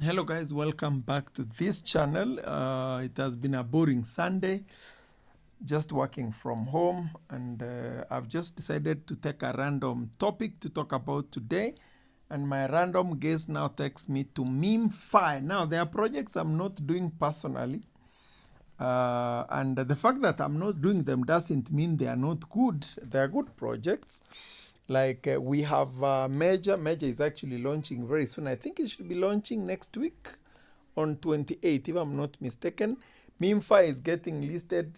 Hello guys, welcome back to this channel. It has been a boring Sunday, just working from home, and I've just decided to take a random topic to talk about today. And my random guest now takes me to Memefi. Now, there are projects I'm not doing personally, and the fact that I'm not doing them doesn't mean they are not good. They are good projects. Like we have Major. Major is actually launching very soon. I think it should be launching next week on 28th, if I'm not mistaken. Memefi is getting listed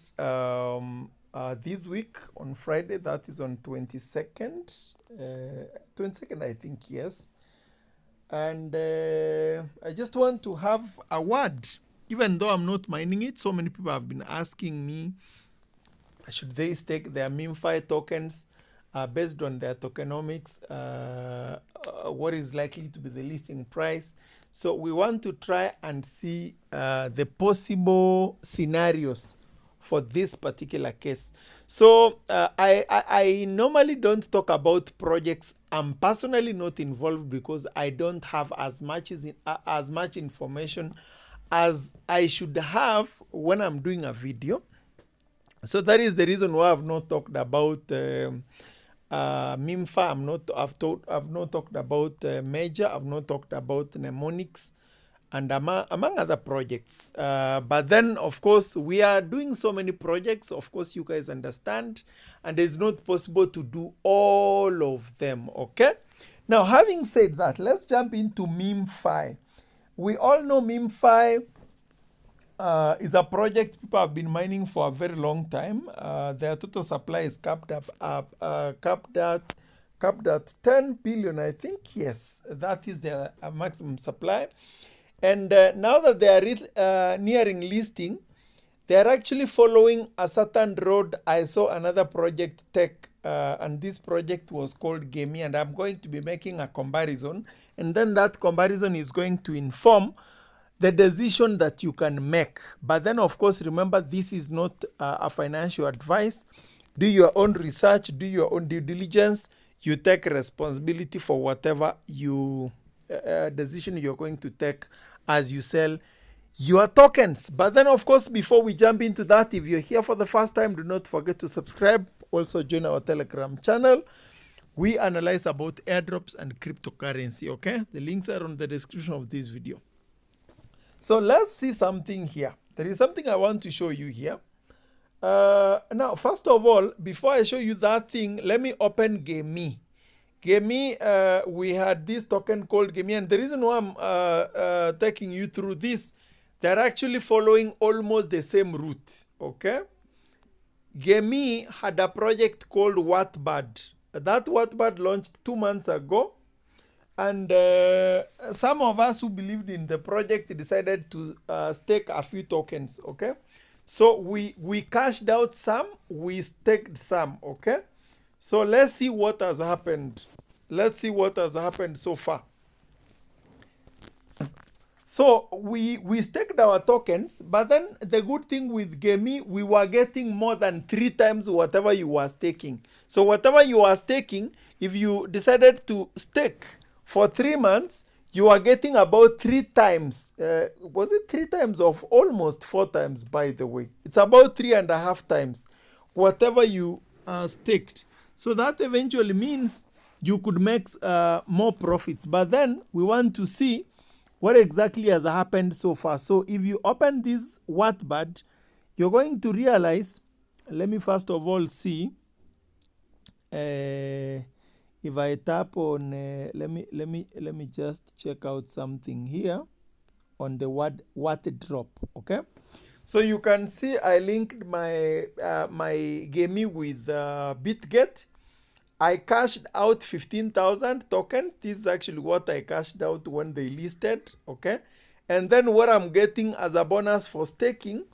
this week on Friday. That is on 22nd. 22nd, I think, yes. And I just want to have a word. Even though I'm not mining it, so many people have been asking me, should they stake their Memefi tokens based on their tokenomics? What is likely to be the listing price? So we want to try and see the possible scenarios for this particular case. So I normally don't talk about projects I'm personally not involved because I don't have as much information as I should have when I'm doing a video. So that is the reason why I've not talked about Memefi. I've not talked about Major. I've not talked about Mnemonics, and among other projects. But then, of course, we are doing so many projects. Of course, you guys understand, and it's not possible to do all of them. Okay. Now, having said that, let's jump into Memefi. We all know Memefi is a project people have been mining for a very long time. Their total supply is capped at 10 billion, I think. Yes, that is their maximum supply. And now that they are nearing listing, they are actually following a certain road. I saw another project tech, and this project was called Gamey, and I'm going to be making a comparison, and then that comparison is going to inform the decision that you can make. But then, of course, remember, this is not a financial advice. Do your own research, do your own due diligence. You take responsibility for whatever decision you're going to take as you sell your tokens. But then, of course, before we jump into that, if you're here for the first time, do not forget to subscribe. Also join our Telegram channel. We analyze about airdrops and cryptocurrency. Okay, the links are on the description of this video. So let's see something here. There is something I want to show you here. Now, first of all, before I show you that thing, let me open Gamey. Gamey, we had this token called Gamey, and the reason why I'm taking you through this, they're actually following almost the same route, okay? Gamey had a project called Wattbird. That Wattbird launched 2 months ago. And some of us who believed in the project decided to stake a few tokens, okay? So we cashed out some, we staked some, okay? So let's see what has happened. Let's see what has happened so far. So we staked our tokens, but then the good thing with Gamey, we were getting more than 3 times whatever you were staking. So whatever you are staking, if you decided to stake for 3 months, you are getting about 3 times. Was it 3 times of almost 4 times, by the way? It's about 3.5 times whatever you staked. So that eventually means you could make more profits. But then we want to see what exactly has happened so far. So if you open this Wattbird, you're going to realize, let me first of all see. If I tap on, let me just check out something here on the what drop. Okay, so you can see I linked my my Gamey with BitGet. I cashed out 15,000 tokens. This is actually what I cashed out when they listed. Okay, and then what I'm getting as a bonus for staking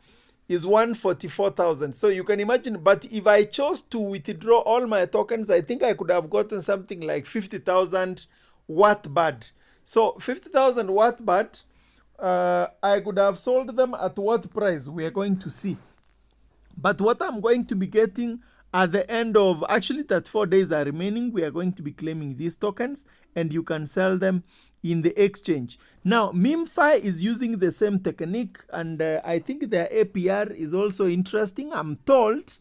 is 144,000. So you can imagine, but if I chose to withdraw all my tokens, I think I could have gotten something like 50,000 Wattbird. So 50,000 Wattbird, I could have sold them at what price? We are going to see. But what I'm going to be getting at the end of, actually that 4 days are remaining, we are going to be claiming these tokens, and you can sell them in the exchange. Now, Memefi is using the same technique, and I think their APR is also interesting. I'm told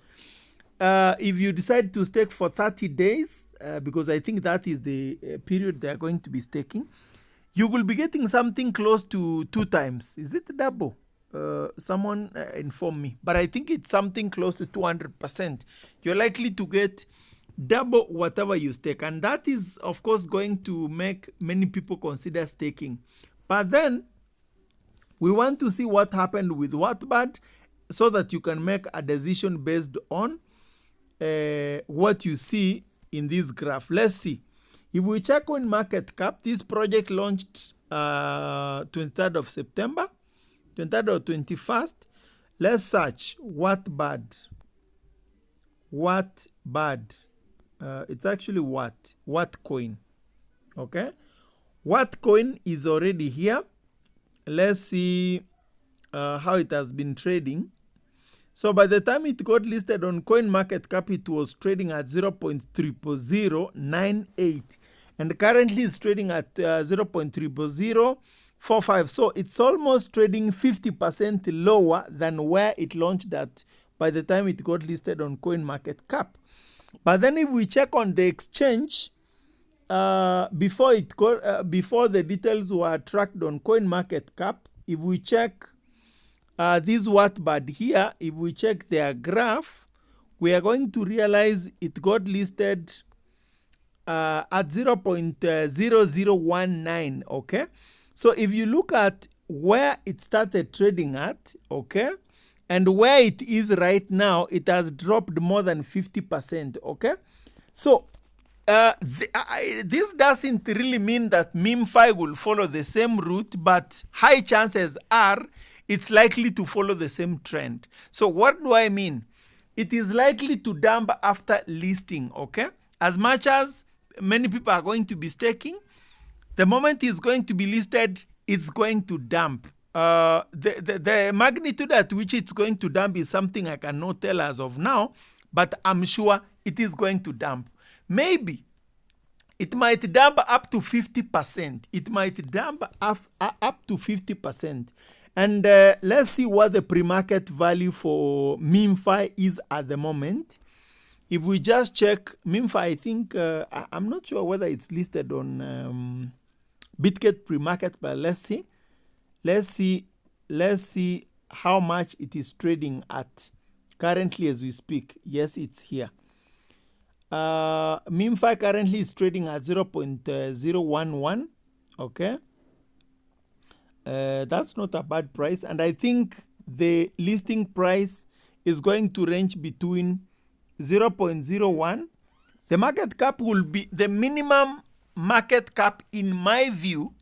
if you decide to stake for 30 days, because I think that is the period they are going to be staking, you will be getting something close to 2 times. Is it double? Someone inform me, but I think it's something close to 200%. You're likely to get double whatever you stake, and that is of course going to make many people consider staking. But then we want to see what happened with Wattbad so that you can make a decision based on what you see in this graph. Let's see. If we check on market cap, this project launched 23rd of September, 23rd or 21st. Let's search Wattbad. Wattbad. It's actually Wattcoin. Okay. Wattcoin is already here. Let's see how it has been trading. So by the time it got listed on CoinMarketCap, it was trading at 0.00098, and currently it's trading at 0.00045. So it's almost trading 50% lower than where it launched at by the time it got listed on CoinMarketCap. But then if we check on the exchange, before the details were tracked on CoinMarketCap, if we check this Wattbad here, if we check their graph, we are going to realize it got listed at 0.0019. Okay, so if you look at where it started trading at, okay, and where it is right now, it has dropped more than 50%. Okay, so this doesn't really mean that Memefi will follow the same route, but high chances are it's likely to follow the same trend. So what do I mean? It is likely to dump after listing. Okay, as much as many people are going to be staking, the moment it's going to be listed, it's going to dump. The magnitude at which it's going to dump is something I cannot tell as of now, but I'm sure it is going to dump. Maybe it might dump up to 50%. It might dump up to 50%. And let's see what the pre-market value for Memefi is at the moment. If we just check Memefi, I think, I'm not sure whether it's listed on Bitget pre-market, but let's see. Let's see how much it is trading at currently as we speak. Yes, it's here. Memefi currently is trading at 0.011. Okay. That's not a bad price. And I think the listing price is going to range between 0.01. The market cap will be, the minimum market cap in my view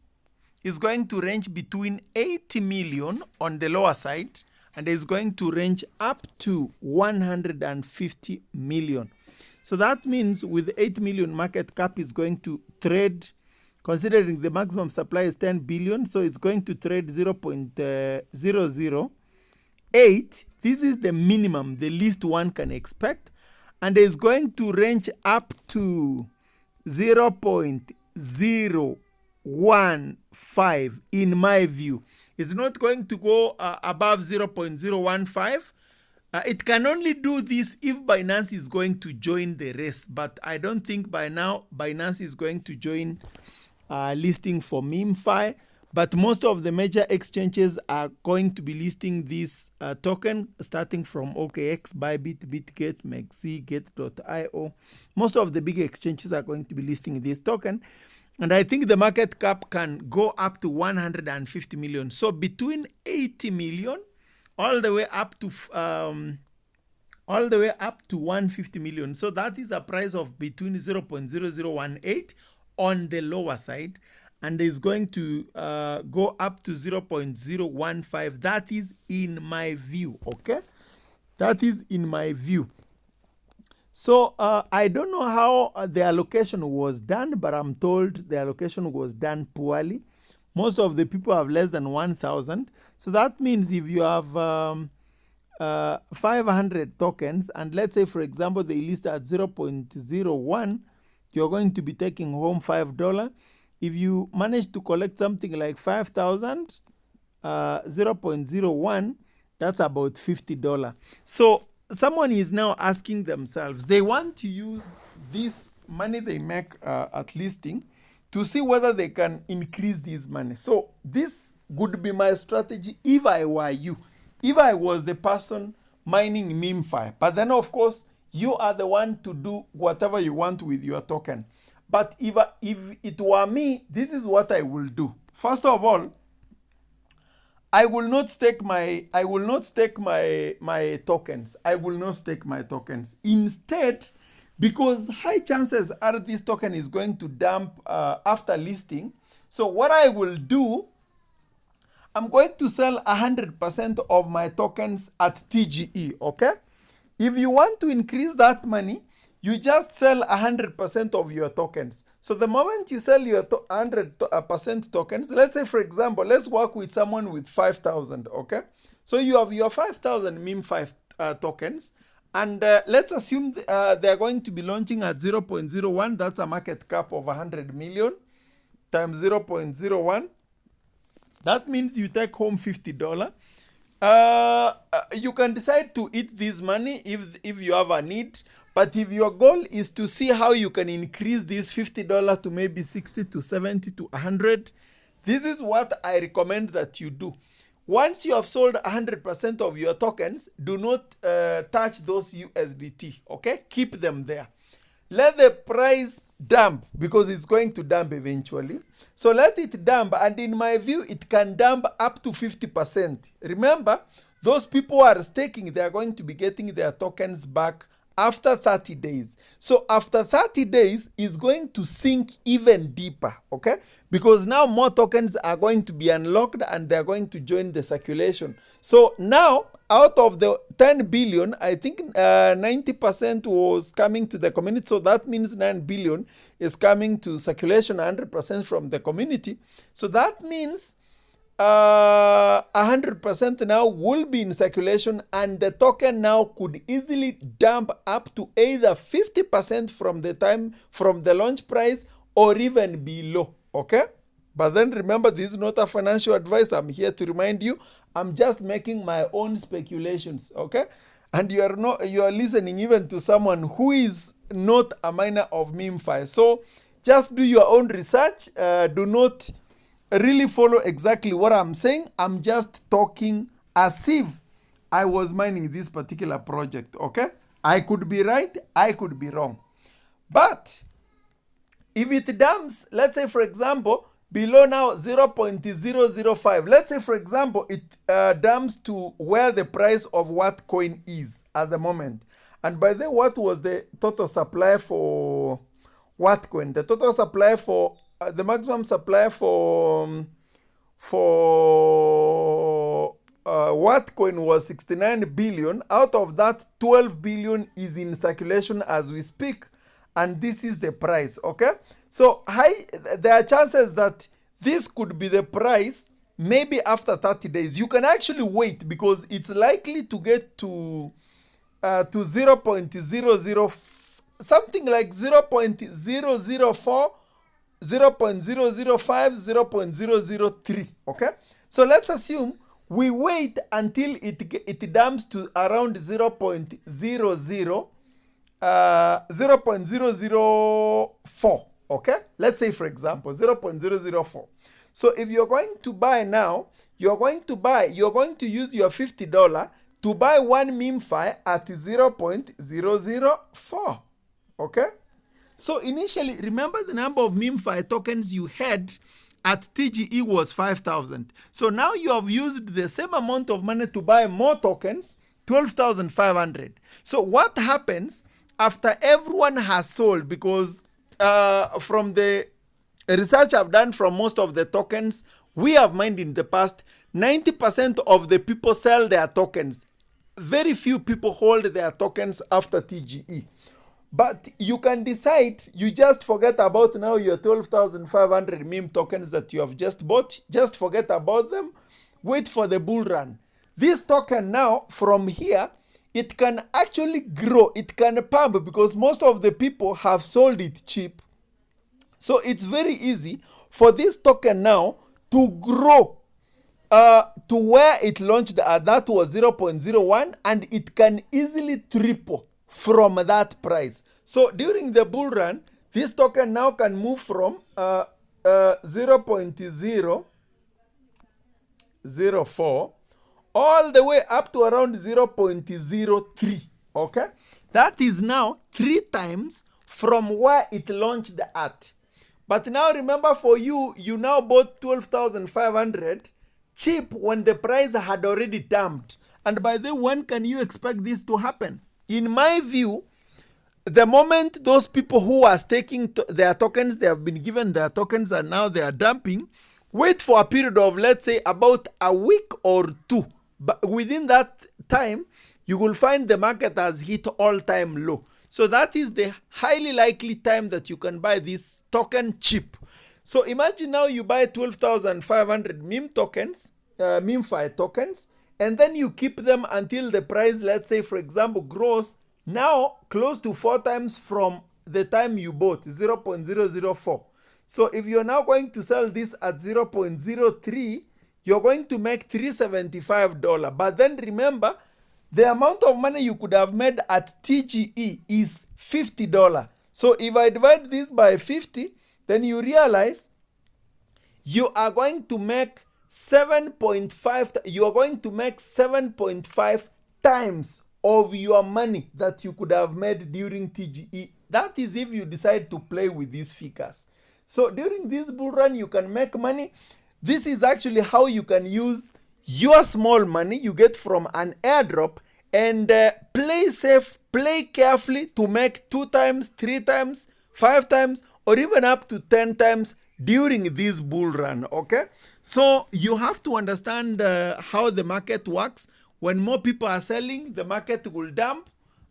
is going to range between 80 million on the lower side, and is going to range up to 150 million. So that means with 8 million market cap is going to trade, considering the maximum supply is 10 billion, so it's going to trade 0.008. This is the minimum, the least one can expect, and is going to range up to 0.015 in my view. It's not going to go above 0.015. It can only do this if Binance is going to join the race, but I don't think by now Binance is going to join listing for Memefi. But most of the major exchanges are going to be listing this token, starting from OKX, Bybit, Bitget, Mexi, Get.io. Most of the big exchanges are going to be listing this token. And I think the market cap can go up to 150 million. So between 80 million all the way up to 150 million. So that is a price of between 0.0018 on the lower side, and is going to go up to 0.015. That is in my view. Okay, that is in my view. So I don't know how the allocation was done, but I'm told the allocation was done poorly. Most of the people have less than 1,000. So that means if you have 500 tokens, and let's say, for example, they list at 0.01, you're going to be taking home $5. if you manage to collect something like 5,000, 0.01, that's about $50. So someone is now asking themselves, they want to use this money they make at listing to see whether they can increase this money. So this would be my strategy if I were you, if I was the person mining Memefi. But then of course, you are the one to do whatever you want with your token. But if it were me, this is what I will do. First of all, I will not stake my tokens. I will not stake my tokens. Instead, because high chances are this token is going to dump after listing. So what I will do, I'm going to sell 100% of my tokens at TGE, okay? If you want to increase that money, you just sell 100% of your tokens. So the moment you sell your 100% tokens, let's say, for example, let's work with someone with 5,000, okay? So you have your 5,000 Memefi tokens, and let's assume they're going to be launching at 0.01. That's a market cap of 100 million times 0.01. That means you take home $50. You can decide to eat this money if you have a need. But if your goal is to see how you can increase this $50 to maybe 60 to 70 to 100, this is what I recommend that you do. Once you have sold 100% of your tokens, do not touch those USDT, okay? Keep them there. Let the price dump, because it's going to dump eventually. So let it dump, and in my view, it can dump up to 50%. Remember, those people who are staking, they are going to be getting their tokens back after 30 days. So after 30 days, it's going to sink even deeper, okay? Because now more tokens are going to be unlocked and they're going to join the circulation. So now, out of the 10 billion, I think 90% was coming to the community. So that means 9 billion is coming to circulation 100% from the community. So that means 100% now will be in circulation, and the token now could easily dump up to either 50% from the launch price or even below, okay? But then remember, this is not a financial advice. I'm here to remind you, I'm just making my own speculations, okay? And you are listening even to someone who is not a miner of Memefi. So just do your own research. Do not really follow exactly what I'm saying. I'm just talking as if I was mining this particular project, okay? I could be right, I could be wrong. But if it dumps, let's say, for example, below now 0.005, let's say, for example, it dumps to where the price of what coin is at the moment. And by the way, what was the total supply for what coin? The total supply for the maximum supply for what coin was 69 billion. Out of that, 12 billion is in circulation as we speak, and this is the price, okay? So there are chances that this could be the price maybe after 30 days. You can actually wait, because it's likely to get to 0.00 something like 0.004, 0.005, 0.003, okay? So let's assume we wait until it dumps to around 0.004, okay? Let's say, for example, 0.004. So if you're going to buy now, you're going to use your $50 to buy one Memefi at 0.004, okay? So initially, remember the number of Memefi tokens you had at TGE was 5,000. So now you have used the same amount of money to buy more tokens, 12,500. So what happens after everyone has sold? Because from the research I've done from most of the tokens we have mined in the past, 90% of the people sell their tokens. Very few people hold their tokens after TGE. But you can decide, you just forget about now your 12,500 meme tokens that you have just bought. Just forget about them. Wait for the bull run. This token now, from here, it can actually grow. It can pump, because most of the people have sold it cheap. So it's very easy for this token now to grow to where it launched at, that was 0.01, and it can easily triple from that price. So during the bull run, this token now can move from 0.004 all the way up to around 0.03. Okay, that is now 3 times from where it launched at. But now remember, for you now bought 12,500 cheap when the price had already dumped. And by the way, when can you expect this to happen? In my view, the moment those people who are staking their tokens, they have been given their tokens and now they are dumping, wait for a period of, let's say, about a week or 2. But within that time, you will find the market has hit all-time low. So that is the highly likely time that you can buy this token cheap. So imagine now you buy 12,500 meme tokens, Memefi tokens, and then you keep them until the price, let's say, for example, grows now close to 4 times from the time you bought, 0.004. So if you're now going to sell this at 0.03, you're going to make $375. But then remember, the amount of money you could have made at TGE is $50. So if I divide this by 50, then you realize you are going to make 7.5 times of your money that you could have made during TGE. That is if you decide to play with these figures. So during this bull run, you can make money. This is actually how you can use your small money you get from an airdrop and play safe, play carefully to make 2 times, 3 times, 5 times, or even up to 10 times during this bull run. Okay, so you have to understand how the market works. When more people are selling, the market will dump,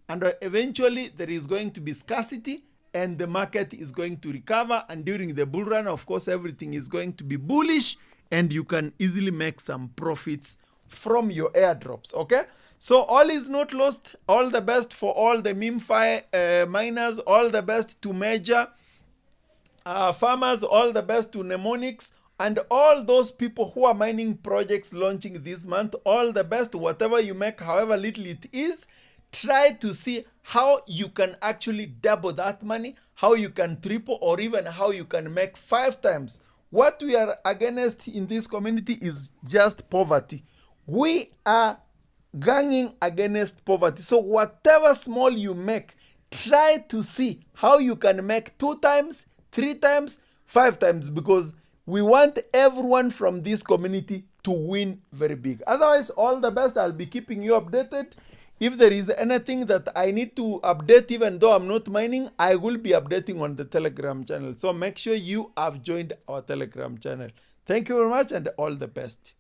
and eventually there is going to be scarcity and the market is going to recover. And during the bull run, of course, everything is going to be bullish and you can easily make some profits from your airdrops. Okay, so all is not lost. All the best for all the Memefi miners, all the best to major farmers, all the best to mnemonics, and all those people who are mining projects launching this month. All the best. Whatever you make, however little it is, try to see how you can actually double that money, how you can triple, or even how you can make 5 times. What we are against in this community is just poverty. We are ganging against poverty. So whatever small you make, try to see how you can make 2 times, 3 times, 5 times, because we want everyone from this community to win very big. Otherwise, all the best. I'll be keeping you updated. If there is anything that I need to update, even though I'm not mining, I will be updating on the Telegram channel. So make sure you have joined our Telegram channel. Thank you very much and all the best.